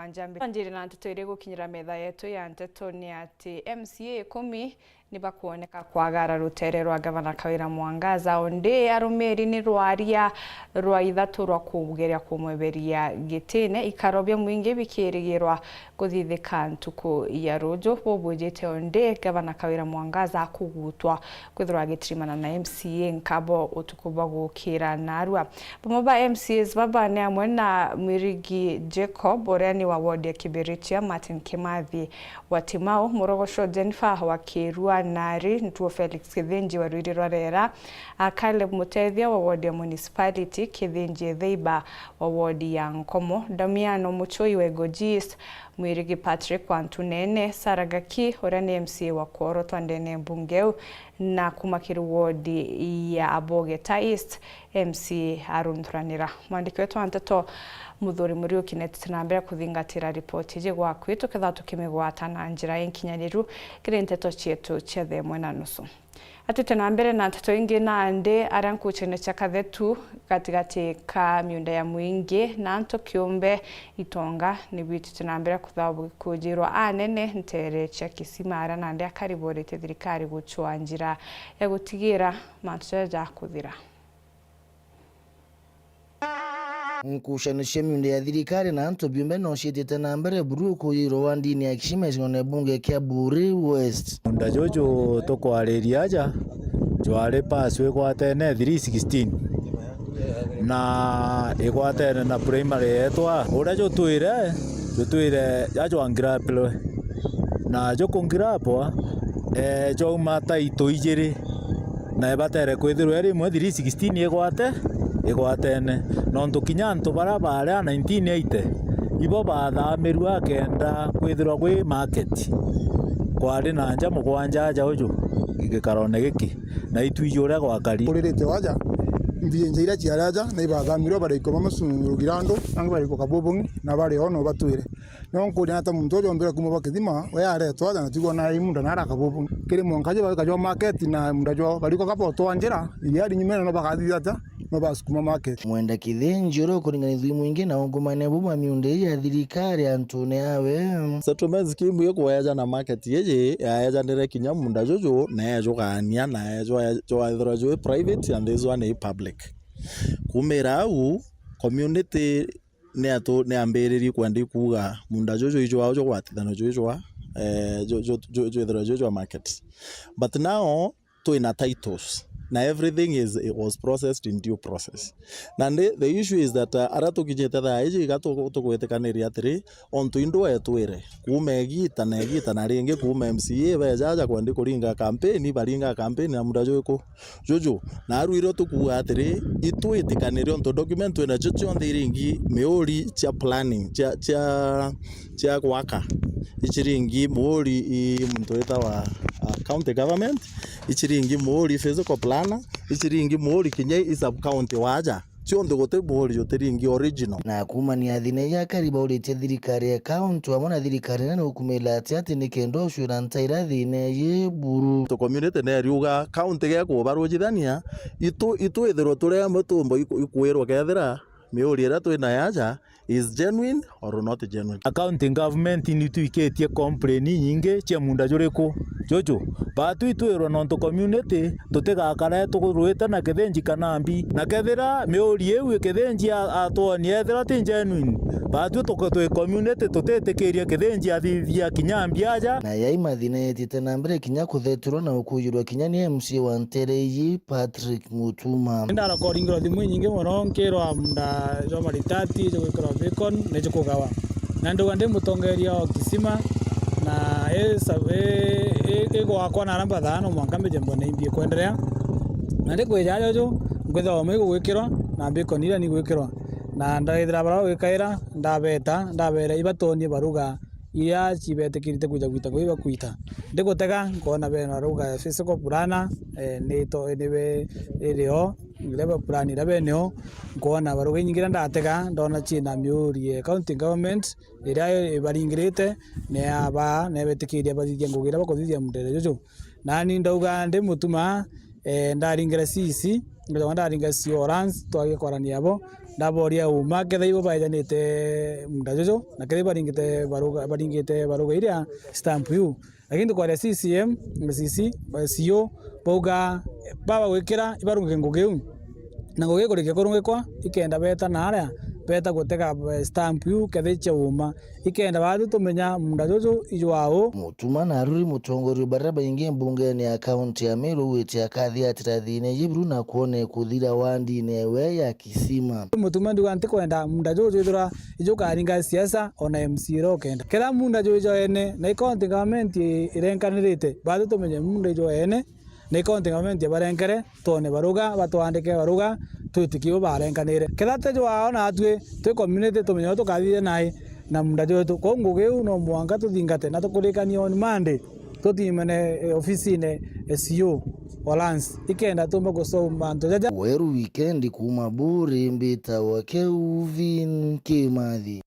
Njiri na nteto iri gukinyira metha yetu ya nteto ni ati MCA 10 niba kuoneka kwagara rutere rwa gavana Kawira Mwangaza onde arumeri ni rwaria rwa ithatu rwa kugeria kumweberia gitine ikarobya mwingi bikirigirwa guthithika ntuku ya rojo bobujete onde gavana Kawira Mwangaza akugutwa kwithirwa gitirimana na MCA nkabo utukuba gukira narwa bamoba MCAs babane amwe na Mwirigi Jacob orani wa ward ya Kibiritia, Martin Kimathi wa Timao, Morogosho Jennifer wa Kirua Nari, Ntuo Felix Kithinji wa Ruiru Rera, Caleb Mutethia wa ward ya Municipality, Kithinji Theiba wa ward ya Nkomo, Damiano Muchoi wa Gojis, Mwirigi Patrick wa Ntunene, Saragaki orani MCA wa Koro Twandene Bungeu na kumakiri ward ya Abogeta East, MCA Arun Thuranira. Mwandiki wetu wa nteto Muthuri Murio kineti na mbere kuthingatira ripoti je gwa kwitu ketha tukimigwata na njira y'inkinyaniru kire nteto cietu cia themwe na nusu. Atete na mbere na nteto ingi na ande arankuchene cha kathetu katigati ka miunda ya mwingi na nto kiumbe itonga ni bitu na mbere kuthabu kujirwa anene ntere cha kisimara na ande akariborete thirikari guchwa njira ya gutigira mantuja kuthira. Nkushanisha miundo ya thirikari na anto biumbe no ciitite na mbere buruku yiro wandini ya kishimeshino ne bunge kia Buri West. Munda jojo tokwariria aja jware paswe kwatene 316 na ikwatene na primary etwa ura jo tuire ajo angraplo na jo kongrapo jo mata ito ijere na ebatere kwithirwa ri mwe 316 igwatene nonto kinyanto barabara 1980 ibo bathamirwa kenda kwithirwa kwi market kwari na nja mugwanja aja uju igikarone giki na itwijure gwakari uririte waja mbienje ira ciaraja na ibathamirwa bariko bamusungurugirando nangi bariko kabobongi na bari ono batwire nonko nyata muntu ojo mbira kumo bakithima we aretwa na tigwa na imunda na rakabobongi kiri monkaje bakajo market na mundajo bariko kapoto anjira ili ari nyimena no bakathithata mabasukuma market Mwenda Kithinji ro kuringanithwi mwingi na ungumane buma miunde ya thirikari antune awe settlement scheme yo kwaja na market yeje yaja ndere kinya munda jojo na yajo kania na yajo aithrajo private and this one public kumera u community ne ambiriri kwandi kuga munda jojo ijo ajo gwatithano jojo jojo market but now to in titles. Now everything it was processed in due process. And the issue is that arato kijeta da eji gato to kwetekaniri atiri onto indo etwire kumegita na ringe kuma MCA bejaja kwandi kuringa campaign baringa campaign na mudajo ko jojo na ruiro to ku atiri itwitikaniri onto document na jojo on the ringi meori cha planning cha kwaka ichiringi mori I mtoeta wa county government ichiringi mori physical plana ichiringi mori kinye sub county waja cionde gote mori yotiringi original na kuma ni athine ya kariba urite thirikari ya county amona thirikari na ukumela ati ni kendo shura ntaira thine ye Buru to community na riuga county ya ko barujithania itu ithiro turia mutumbo ikwirwo kethira miuri era twina yaja is genuine or not genuine. Accounting government ni tuiketie complain nyinge cia munda juriko jojo batu itwirwo nonto community tutigakara tuguruita na Kithinji kanambi na kethira miuri ewe Kithinji atoni ethira ti genuine batu tukotwe community tutetikiria Kithinji athithia kinyambi aja na yaima thine tite na mbere kinya kutheturwo na ukujirwa kinya ni MC wa Ntereyi Patrick Mutuma ndara koringiro thimu nyinge muno nkirwa munda jo maritati jo kwikira bacon nejo kugawa na ndo ngande mutongeria o kisima na gwakwa na namba thano mwanka mejembo na imbie kwenderea na ndikwejaja jo ngwetha omwe gwikirwa na bacon ira ni gwikirwa na ndaithira bara gwikaira ndabera ibatoni baruga iria cibetekirite kuja gwita kuiba kuita ndikutega ngona bena ruga physical plana nito niwe irio level plan ira beneo ngona baruga nyingira ndatega ndona china miuri county government iria baringirite ne aba ne betekiria bathithia ngugira bakuthithia mundere jojo nani ndauga ndi mutuma ndaringira sisi ndaringa si orange twagikwarania abo ndaboria uma ketha ibo bajanite munda jojo na ketha baringite baruga iria stamp yu lakini kwa CCM CC CEO boga baba gwikira ibarunge ngugeu na ngugeu kurike kurunge kwa ikenda beta na aria beta gutega stamp yu ketha chauma ikenda batu tumenya munda jojo ijwao Mutuma na Aruri mutongori baraba ingie mbungeni ya kaunti ya Meru witi akathi atirathine yibru na kuone kuthira wandi newe ya kisima. Mutuma ndu anti kwenda munda jojo ithura ijukaringa siasa ona MC rokenda kila munda jojo ene na county government irenkanirite batu tumenye munda jojo ene na county government barenkere tone baruga batwandike baruga twitikibo barenkanire kila tejo aona atwe twe community tumenye tukathire nai na munda jojo ko ngugeu no mwanga tuthingate na tukurikania on Monday tutimene ofisine SEO Olans ikenda tumba gusoma ntojaja Weru weekend kuma buri mbita wa Kelvin Kimathi.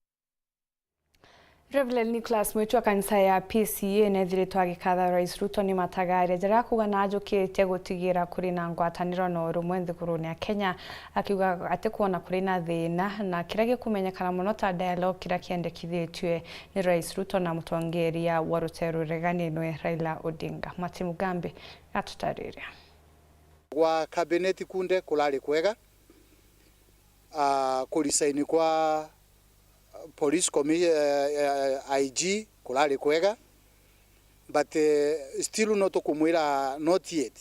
Reverend Nicholas mwitu wa kanisa ya PCA nethiritwo agikatha Rais Ruto ni matagaire njira kuga na njukite gutigira kuri na ngwataniro na urumwe nthiguruni ya Kenya akiuga ati kuona kuri na thina na kira gikumenyekana muno ta dialogue kira kiendekithitwe ni Rais Ruto na mutongeria wa Ruteru Reganenwe Raila Odinga. Mati Mugambi atutariria kwa cabinet kunde kulali kwega kulisaini kwa police IG kulali kwega but still not kumwira not yet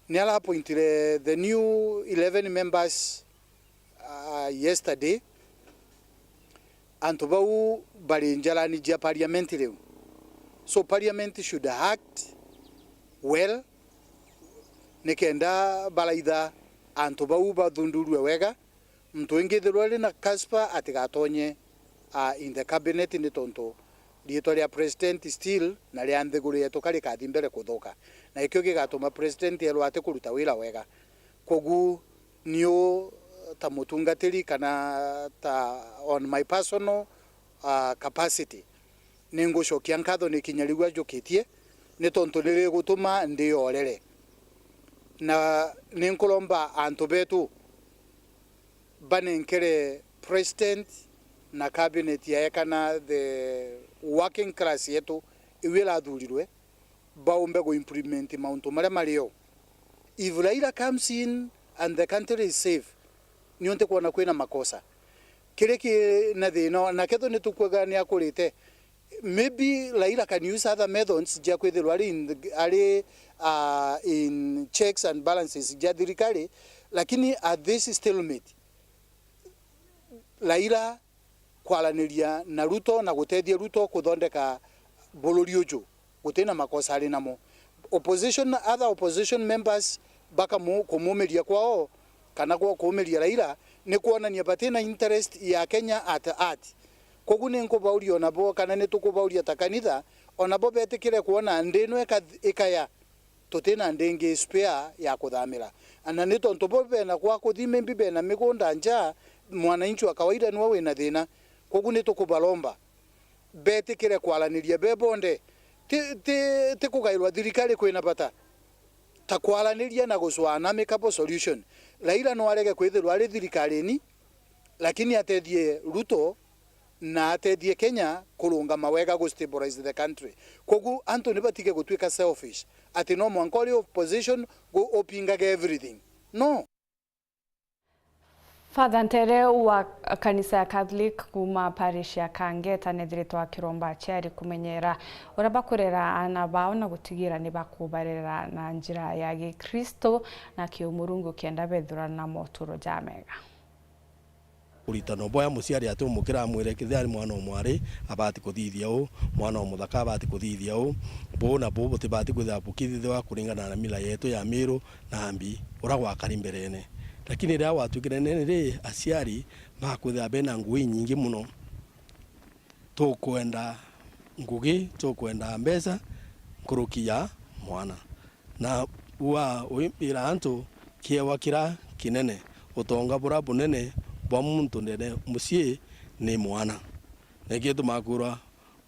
niala appointed the new 11 members yesterday antobau bali njalani ja parliament leo so parliament should act well nikenda balaida antobau badundurwe wega mtu ingithirwali na Kaspa atigatonye in the cabinet ni tonto lietwa ria president still na ria nthiguru yetu kali kathi mbere kuthuka na ikyo gigatuma president yelo ate kuruta wira wega kogu niyo ta mutungatiri kana ta on my personal capacity ningo shokia nkatho ni kinyarigwa njukitie ni tonto riri gutuma ndiorere na ninkulomba antu betu banenkere president na cabinet ya kana the working class yetu iwela thurirwe baumbe go implement mauntu mare mario if Raila comes in and the country is safe nionte kuona kwina makosa kireki na thino na ketho ni tukwegania kurite maybe Raila can use other methods ja kwithirwa in checks and balances ja thirikari lakini at this stalemate Raila kwalaniria na Ruto na gutethia Ruto kuthondeka buluri uju gutena makosa ari namo other opposition members baka kumumeria kwao kana kwa kumumeria Raila ni kuonania batena interest ya Kenya at kogu ni nkubauri onabo kana ni tukubauri atakanitha onabo betikire kuona ndeno ekaya totena ndenge spare ya kuthamira ana ni tonto bobe na kwa kuthime mbibe na migunda nja mwananchi wa kawaida ni wawe na thina kogu ni tukubalomba betikire kwalaniria bebonde te kugairwa thirikari kwina bata ta kwalaniria na guswana amicable solution Raila no arege kwithirwa ari thirikari ni lakini atethie Ruto na atethie Kenya kurunga mawega go stabilize the country kogu Anthony batige gutwika selfish ati no mwankori of position go opinga everything no. Father Ntere wa kanisa ya Catholic kuma parish ya Kangeta nethiritwo akiromba aciari kumenyera uria bakurera ana bao na gutigira ni bakubarera na njira ya Gikristo na kiumurungu kienda bethura na moturo jamega uritano boya musiari atu mukira mwire kithari mwana omwari abati kuthithia u mwana omuthaka abati kuthithia u bona bo tibati kwithapukithithia wa kuringana na mila yetu ya Meru na Ambi uragwa karimberene lakini ria watukire nene aciari makwithia bena ngui nyingi muno tukwenda ngugi tukwenda mbesa nkurukia mwana na wa uimbira antu kiewa kira kinene utonga bura bunene bwa muntu ndene musie ni mwana nekitu makura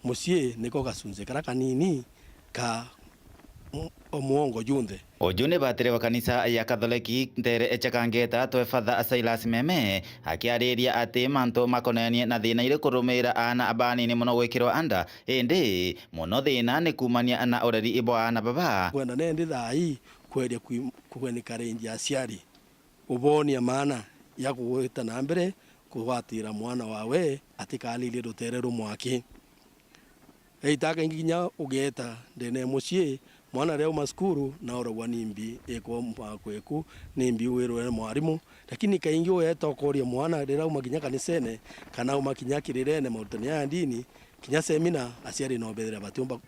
musie niko gasunze kara kanini ka omuongo junthe Ojune batire wa kanisa ya Katholiki ntere echakangeta twe Father Silas Meme akiariria ati manto makonenie na thina ire kurumira ana abanini muno gwikirwa anda indi muno thina ni kumania na ureri ibwa ana baba kwenda nendi thai kweria kwenika renji aciari ubonia maana ya kuwita na mbere kuwatira mwana wawe atikalilie rutere rumwaki eitaka nginya ugeta ndene mucie mwana leo maskuru na orwa nimbi eko mpakweku nimbi wirwe mwarimu lakini kaingi weta koria mwana rera umakinya kanisene kana umakinya kirirene mautani ya dini kinya semina aciari no bethera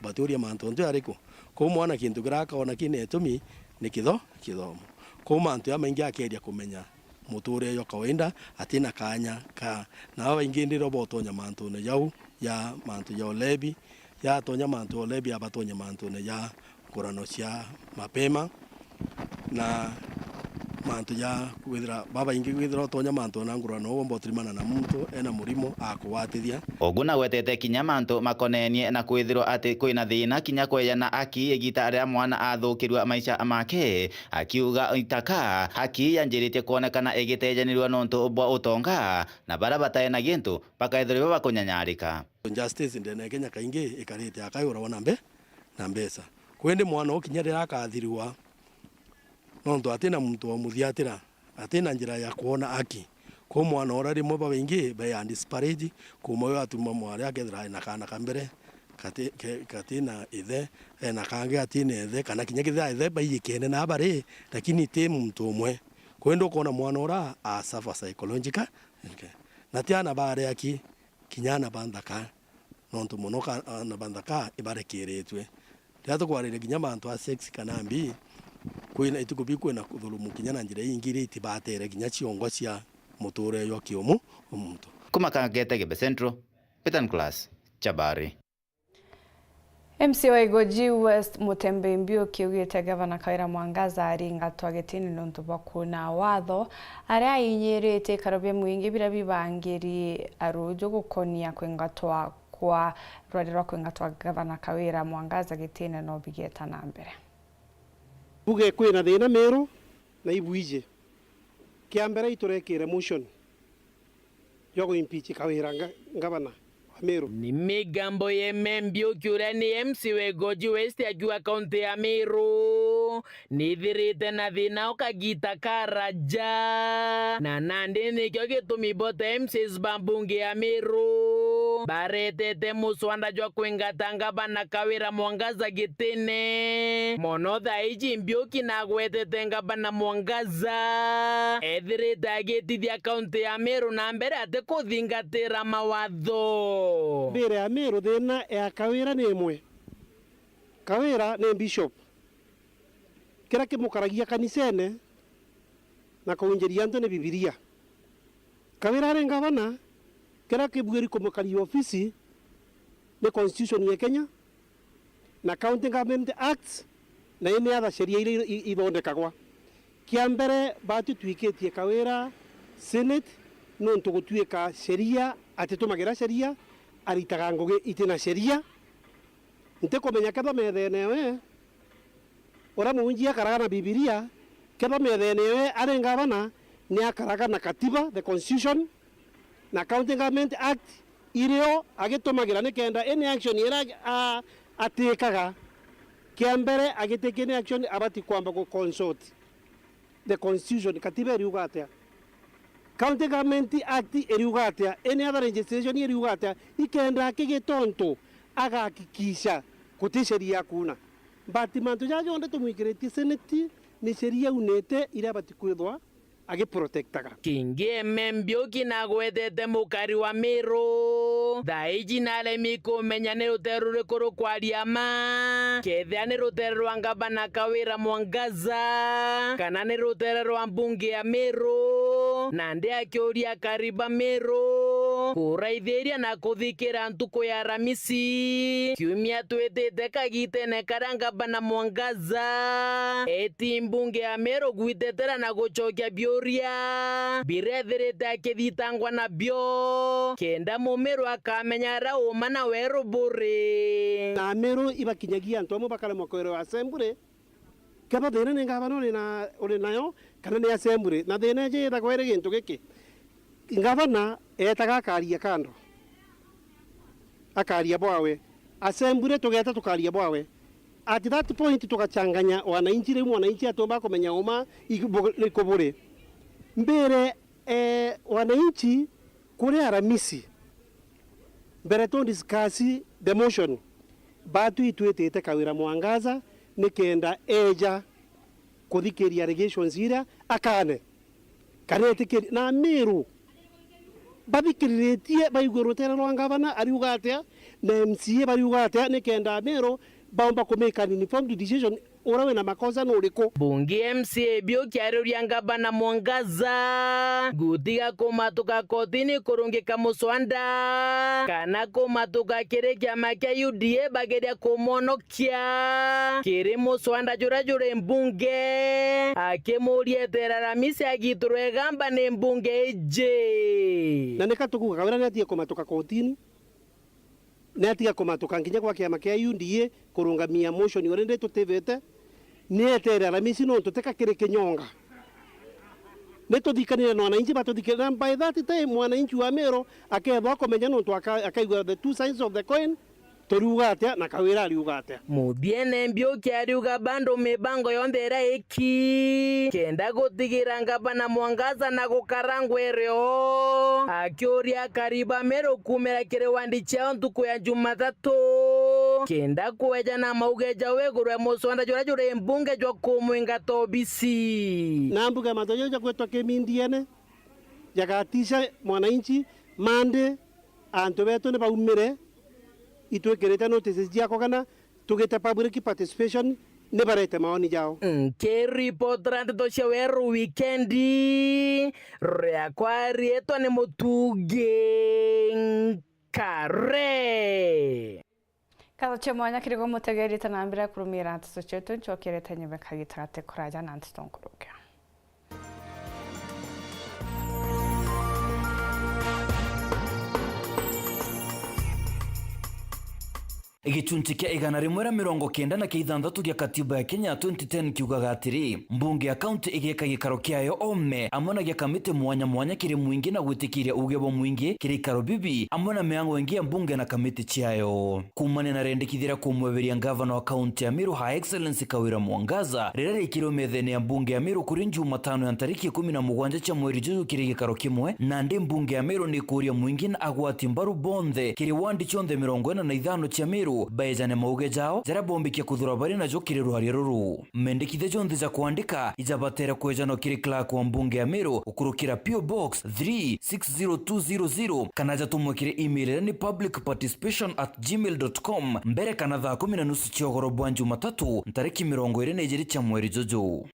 baturia manto ndio ariko ko mwana kintu giraka ona kinetumi ni kithomo ko manto ya maingi akeria kumenya muture yo kawaida atina kanya ka na waingi ndiro botonya manto ne yau ya manto ya olebi ya tonya manto olebi abatonya manto ne ya kurano cia mapema na manto ya kwithira baba ingi kwithira tonya manto na ngurano wo mbotrimana na muntu ena murimo akuwatithia oguna wetete kinya manto makonenie na kwithirwo ati kwina thina kinya kweyana aki egita aria mwana athukirwa maisha make akiuga itaka haki yanjiritie kuonekana egitejanirwa nonto obwa utonga na bara bataena gintu bakaithirwa bakunyanyarika justice ndene Kenya kaingi ikarite akayura wanambe na mbesa kwende mwana okinyarira akathirwa nonto atina muntu wa muthiatira atina njira ya kuona aki ko mwana orari mo babengi be and disparage kuma yo atuma mwari akethira na kana kambere katina ithe na kange atina ithe kana kinya kitha ithe bayikene na bare lakini te muntu umwe kwendo kona mwana ora a suffer psychological na tiana bare aki kinyana bandaka nonto monoka na bandaka ibare kiretwe Tiato kwarire ginya mantu a sex kana mbi kwina itukubi kwina kuthulumu kinyana njira ingiri itibatere ginya ciongo cia muture yo kiomu omuntu kumakangete Gebe Central Peter Class Chabari MC wa Igoji West Mutembe Mbio kiugite Gavana Kawira Mwangaza aringa twagetini nontu bakuna watho aria inyirite karobye mwingi bira bibangiri arujo gukonia kwengatwa kwa rwari rwa kwengatwa Gavana Kawira Mwangaza gitine no bigeta na mbere buge kwina thina meru na ibuije kiambere iturekire motion yo impeach Kawira Gavana Meru. Ni migambo ye Mbio kiura ni MC wa Igoji West ajua kaunti ya Meru ni thirite na thina ukagita karaja na nandi ni kyo gitumi bote MCs bambunge ya Meru baretete muswanda jwa kwingata Gavana Kawira Mwangaza gitine mono thaiji Mbio kinagwetete Gavana Mwangaza ethirite agitithia kaunti ya Meru na mbere ate kuthingatira mawatho mbere ya Meru thina ya Kawira ni imwe Kawira ni bishop kira kimukaragia kanisene na kuunjeria antu ni Bibilia Kawira ni Gavana kira kibwiri kumukaria ofisi ni constitution ya Kenya na County Government Act na ine other sheria ile ithondekagwa kia mbere batu twikitie Kawira Senate nontu gutwika sheria atitumagira sheria aritaga ngugi itina sheria nte kumenya ketha methene we ora munjia karaga na Bibilia ketha methene we ari Gavana ni akaraga na katiba the constitution na County Government Act irio agitumagira ni kenda any action ira atikaga kia mbere agiteke ni action abati kwamba ku consult the constitution katiba iriuga atia County Government Act iriuga atia any other legislation iriuga atia ikenda akigitonto agakikisha kuti sheria kuna but mantu jajo onde tumwikiriti senate ni sheria unete ira bati kwithwa agiprotectaga kingi Mbio kinagwetete mukari wa Meru thaiji nale mikumenya ni ruteru rikuru kwaria ma kethia ni rutere rwa Gavana Kawira Mwangaza kana ni rutere rwa mbunge ya Meru na ndi akiuria kariba Meru kuraithĩria na kũthikĩra ntuko ya Ramisi kiumia twĩtĩte kagitene karia ngavana Mwangaza eti mbunge ya Meru gwitetera na gũcokia biũria birethĩrĩte akĩthitangwa nabyo kenda mũmeru akamenya rauma na werũ bũrĩ na Meru ibakinyagia antu amwe bakaremwa kwĩrwo assembly kaba thĩna nĩ ngavana ũrĩ nayo kana nĩ assembly na thĩna njĩthagwo ĩrĩ gĩntũ gĩkĩ ngavana etaga akaria kando akaria bwawe assembly tugeta tukaria bwawe at that point tukachanganya wananchi rĩu mwananchi atomba kumenya uma ikubure mbere wananchi kule Aramisi mbere to discuss the motion batu itwetete kawira Mwangaza nikenda eja kuthikĩria allegations ira akane kanete na Meru bathikĩrĩtie baigwe rutera rwa ngavana ariuga atia na MCA bariuga atia nikenda Meru baomba kumeka an informed decision urawe na makosa no uriko bunge MCA bio kiarĩria ngavana Mwangaza gutiga kumatuka kotini kurungika muswanda kana kumatuka kiri kiama kia UDA bageria kumonokia kiri muswanda jura mbunge akimuria etera Ramisi agiturwe gamba ni mbunge ije na nikatukuga kawira netie kumatuka kotini netia kumatuka nginya kwa kiama kia UDA kurungamia motion urende tutevete neetera Ramisi no tuteka kiri kinyonga netuthikanire na wananchi batuthikanire by that time mwananchi wa Meru akethwa komenya no akaigua the two sides of the coin toriuga atia na kawira ariuga atia mubiene mbio kiariuga bando mibango yondera eki kenda gutigira ngavana Mwangaza na gukarangwerio akioria kariba Meru kumera kire wandi chao ntuku ya Jumatatu kenda kueja na maugeja wegurwe muswanda jura mbunge jwa kumwinga tobisi na mbuga matojo ja kwetwa kemindiene jagatisha mwananchi mande antu betu ne baumire itwekerete notices jiako kana tugete public participation ne barete maoni jao ke report rando cia weru weekendi reakwari eto ne mutuge kare Katho cha mwanya kirigo mutegerite na mbere kurumira ntutu chetu nchokirete nyebe kagitagate kuraja na ntutu nkuruke Igicunci kia 190 na keithanthatu gia katiba ya Kenya 2010 kiugaga atiri mbunge ya kaunti igeka gikaro kiayo ome amwe na gia kamiti mwanya kiri mwingi na gwitikiria uge bo mwingi kiri ikaro bibi amwe na miango ingi ya mbunge na kamiti chiayo kumane na rendekithira kumweberia ngavana wa kaunti ya Meru High Excellency Kawira Mwangaza rira rikiro methene ya mbunge ya Meru kuri Jumatano ya tariki 17 cha mweri Juni kiri gikaro kimwe na ndi mbunge ya Meru ni kuria mwingi na agwati mbaru bonthe kiri wandi chonde 45 cha Meru baejane mauge jao jara bombikia kuthura bari na jokire ruhari ruru mendekithe jonthe za kuandika ijabatera kwejano kiri clerk wa mbunge ya Meru ukurukira PO Box 360200 kana jatumwe kiri email ni publicparticipation@gmail.com mbere kana thaa 10:30 chiogoro bwa Jumatatu tariki 22 cha mweri Jojo.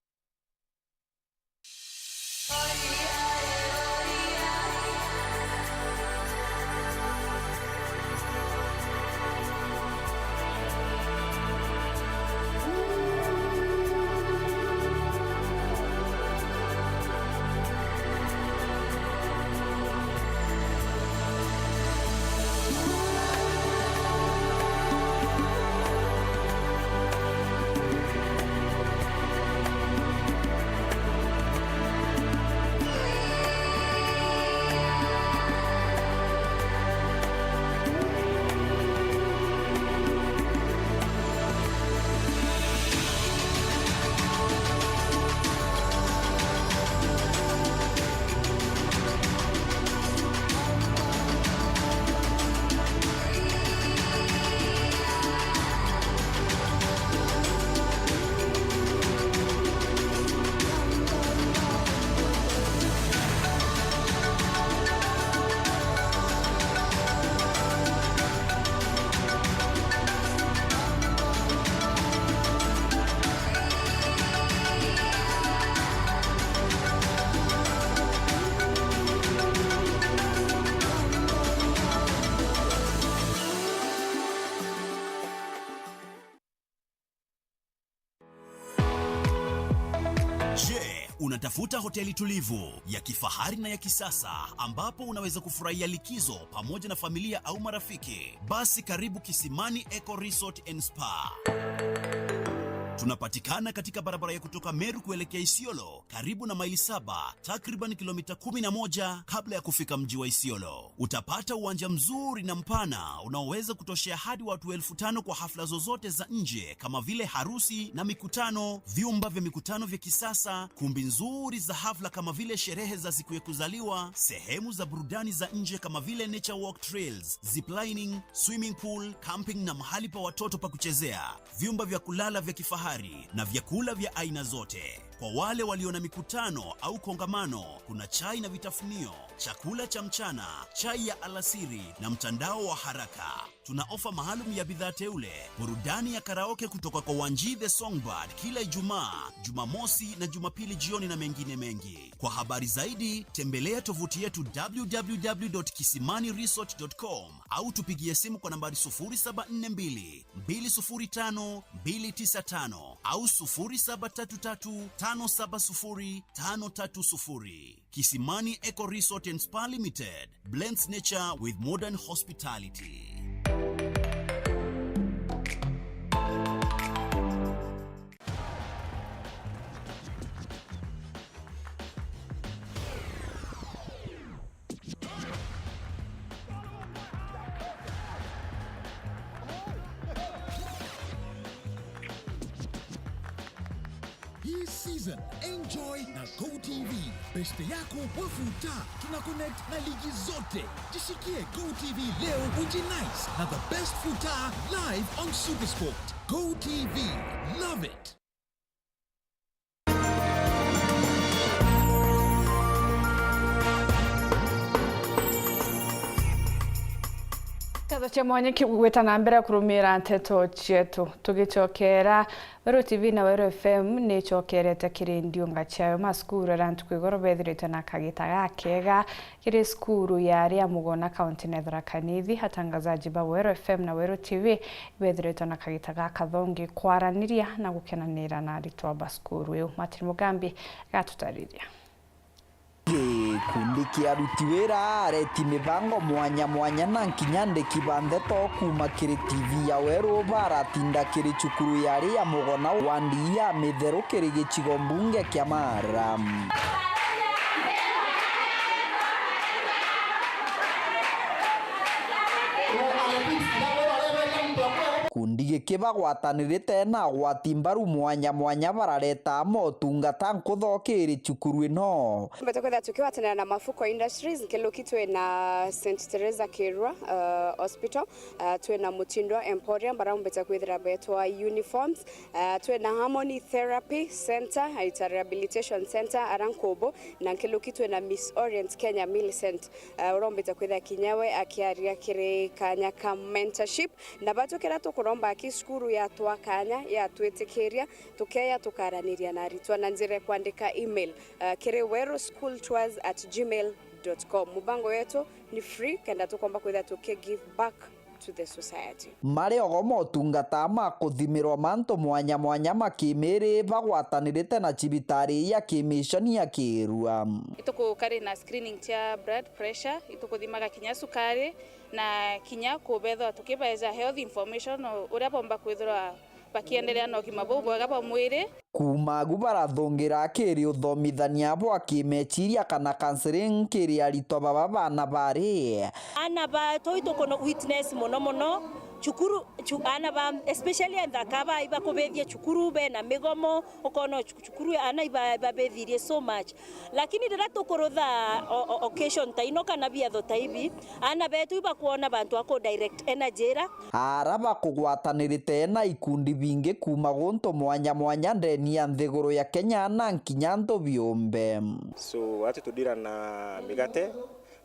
Unatafuta hoteli tulivu ya kifahari na ya kisasa ambapo unaweza kufurahia likizo pamoja na familia au marafiki? Basi karibu Kisimani Eco Resort and Spa. Tunapatikana katika barabara ya kutoka Meru kuelekea Isiolo, karibu na maili 7, takriban kilomita 11 kabla ya kufika mji wa Isiolo. Utapata uwanja mzuri na mpana unaoweza kutoshea hadi watu 5,000 kwa hafla zozote za nje kama vile harusi na mikutano, vyumba vya mikutano vya kisasa, kumbi nzuri za hafla kama vile sherehe za siku ya kuzaliwa, sehemu za burudani za nje kama vile nature walk trails, ziplining, swimming pool, camping na mahali pa watoto pa kuchezea, vyumba vya kulala vya kifahari na vyakula vya aina zote. Kwa wale walio na mikutano au kongamano, kuna chai na vitafunio, chakula cha mchana, chai ya alasiri na mtandao wa haraka. Tuna ofa maalum ya bidhaa teule, burudani ya karaoke kutoka kwa Wanji the Songbird kila Ijumaa, Jumamosi na Jumapili jioni na mengine mengi. Kwa habari zaidi, tembelea tovuti yetu www.kisimaniresort.com au tupigie simu kwa nambari 0742 205 295 au 0733 570 530. Kisimani Eco Resort and Spa Limited blends nature with modern hospitality. Season enjoy na GoTV. Beste yako wafuta. Tuna connect na ligi zote. Jishikie GoTV leo ujinice na the best futa live on SuperSport. GoTV. Love it. Katho cha mwanya kigweta na mbere kurumira nteto cietu tugicokera Wero TV na Wero FM ni chokerete kiri ndiunga chayo maskuru rantu kwigoro bethirite na kagita gakega kiri skuru ya aria mugona county nethra kanithi hatangazaji ba Wero FM na Wero TV bethirite na kagita gakathongi kwaraniria na gukenanira na aritwa baskuru yo Martin Mugambi gatutariria. Kundi kia aruti wira areti mibango mwanya na nkinyande kibande to kuma kiri TV ya Wero baratinda kiri chukuru yari ya mugona wandi ya mithero kiri gichigo mbunge kia Mara. Kundi giki bagwatanirite na gwatimbaru mwanya barareta motungata nkuthokiri chukuru ino. Mbetokwenda tukiwatanira na Mafuko Industries nkilukitwe na St Teresa Kirwa Hospital, tuwe na Mutindo Emporium barambeta kwithira betwa uniforms, tuwe na Harmony Therapy Center, ita rehabilitation center arankobo na nkilukitwe na Miss Orient Kenya Millicent urambeta kwithira kinyawe akiaria kiri kanya ka mentorship na batokera tukuromba akiskuru ya twakanya ya twetikiria tukeya tukaraniria na ritwa na njire kuandika email kiri weroschooltours@gmail.com. Mubango yetu ni free kenda tukomba kwitha tuke give back to the society. Mari ogomo tungata ma kuthimirwa manto mwanya makimiri bagwatanirite na cibitari ya kimishoni ya Kirua. Ituko kari na screening tia blood pressure, ituko thimaga kinya sukari na kinya kubethwa tukibaiza health information uria bomba kwithira bakiendelea no kimabu bwega ba mwiri. Kumagu barathongira kiri uthomithania bwa kimechiria kana counseling kiri aritwa baba bana bari ana ba toito kono witness mono chukuru ana ba especially and akaba iba kubethia chukuru be na migomo ukono chukuru ana iba bethirie so much lakini ndira tukurutha occasion taino kana bia tho taibi ana betu iba kuona bantu ako direct energyra araba kugwatanirite na ikundi bingi kuma gonto mwanya ndeni ya nthiguru ya Kenya na nkinyanto biombe. So watu tudira na migate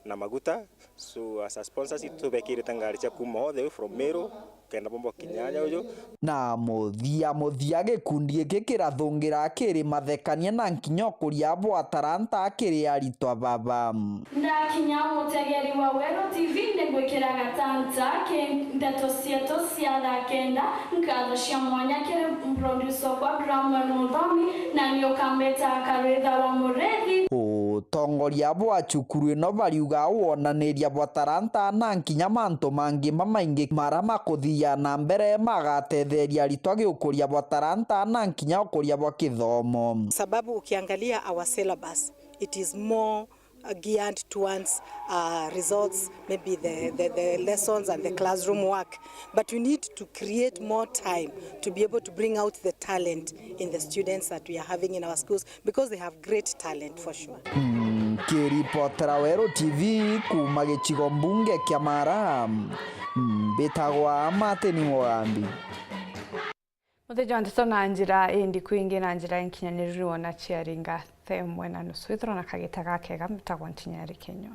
na maguta, so as a sponsors itubekire tangari cha kuma all the way from Meru kenda bombo kinyanya uju na muthia gikundi giki kirathungira kiri mathekania na nkinyo kuria bwa taranta kiri aritwa baba ndakinya mutegeri wa Wero TV ndegwikira gatanta ke ndeto cietu cia thaa kenda nkatho cia mwanya kiri producer kwa Graham Muthomi na niokameta karitha wa Murethi tongoria bwa cukuru ino bariuga wonaniria bwa taranta na nkinya mantu mangi mamaingi marama kuthia na mbere magatetheria ritwa giukuria bwa taranta na nkinya ukuria bwa kithomo sababu ukiangalia our syllabus it is more geared towards results, maybe the lessons and the classroom work, but we need to create more time to be able to bring out the talent in the students that we are having in our schools, because they have great talent for sure. Kiripotera Wero TV kuma gicigo mbunge kia Mara betagwa Martin Mugambi. Mutheja ndeto na njira indi kwingi na njira inkinyaniriru na chiaringa themwe na nusu ithro na kagita gake gamitagwa Ntinyari Kenyo.